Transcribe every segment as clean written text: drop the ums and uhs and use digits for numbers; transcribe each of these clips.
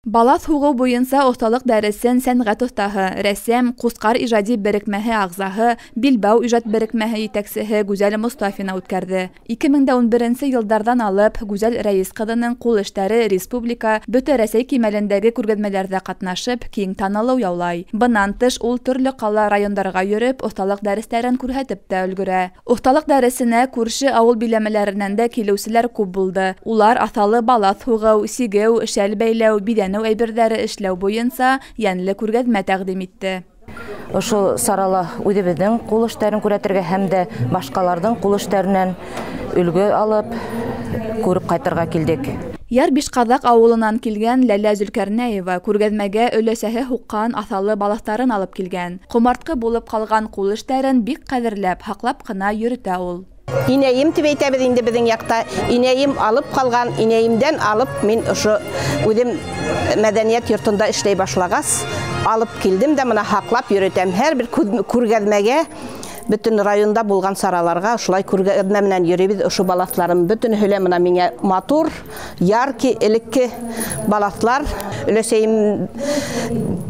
Балас һугу буенса осталык дәресен сәнгать остаһы, рәссам, Кускар ижади берекмәһе агзаһы, Билбау ижад берекмәһе итәкчеһе Гүзәл Мостафина үткәрде. 2011 елдардан алып, Гүзәл Рәис кызының кул эшләре республика, бөтә Рәсәй кимәлендәге күргәзмәләрдә катнашып, киң танылу яулай. Быннан тыш ул төрле кала районнарга йөреп, осталык дәресләрен күрһәтеп тә өлгерә. Осталык дәресенә күрше авыл биләмәләреннән дә килүселәр күп булды. Улар аҫалы балас һугу, сигеү, шәл бәйләү, бидәнеү әйберҙәре эшләү буенса йәнле күргәҙмә тәҡдим итте. Ошо сарала үҙебеҙҙең ҡул эштәрен күрәтергә һәм дә башҡаларҙың ҡул эштәренән өлгө алып, күреп ҡайтырға килдек. Яр Бишҡаҙаҡ ауылынан килгән Ләлә Зөлкәрнәева күргәҙмәгә өләсәһе һуҡҡан аҫалы балаҫтарын алып килгән. Ҡомартҡы булып ҡалған ҡул эштәрен бик ҡәҙерләп, һаҡлап ҡына йөрөтә ул. Инәйем тип әйтәбеҙ инде беҙҙең яҡта. Инәйем алып ҡалған, инәйемдән алып мин ошо үҙем мәҙәниәт йортонда эшләй башлағас, алып килдем дә мына һаҡлап йөрөтәм. Һәр бер күргәҙмәгә, бөтөн районда булған сараларға шулай күргәҙмә менән йөрөйбөҙ. Ошо балаҫларым бөтөнөһө лә мына миңә матур, ярки, элекке балаҫлар. Өләсәйем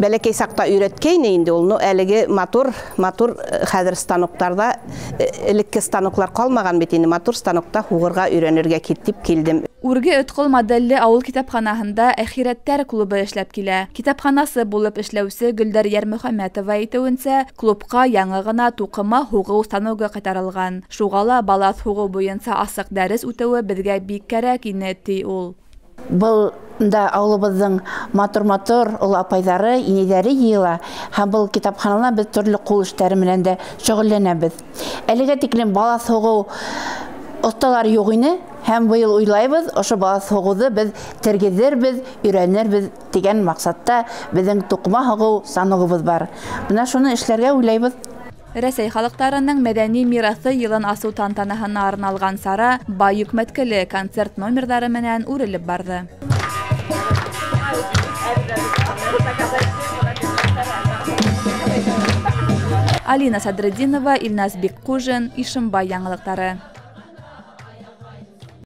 бәләкәй саҡта өйрәткәйне инде ул. Әлеге матур хәҙер станоктарда, элекке станоклар ҡалмаған бит инде. Матур станокта һуғырға өйрәнергә китеп килдем. Үрге Өткөл моделле ауыл китапханаһында Әхирәттәр клубы эшләп килә. Китапханасы булып эшләүсе Гөлдәр Йәрмөхәмәтова әйтеүенсә, клубка яңы гына туҡыма һуғыу станогы ҡайтарылған. Шуға балаҫ һуғыу буйынса асыҡ дәрес үтеүе беҙгә бик кәрәк ине, ти ул. Был да ауылыбыҙҙың матур оло апайҙары, инәйҙәре йыйыла. Һәм был китапханала беҙ төрлө ҡул эштәре менән дә шөғөлләнәбеҙ. Әлегә тиклем балаҫ һуғыу осталар юҡ ине. Һәм быйыл уйлайбыҙ, ошо балаҫ һуғыуҙы беҙ тергеҙербеҙ, өйрәнербеҙ дигән маҡсатта беҙҙең туҡыма һуғыу станогыбыҙ бар. Бына шуны эшләргә уйлайбыҙ. Рәсәй халыҡтарының мәҙәни мираҫы йылын асыу тантанаһына арналған сара бай йөкмәткеле концерт номерҙары менән үрелеп барҙы. Алина Садрыдинова, Илназ Бекҡужин, Ишембай яңылыҡтары.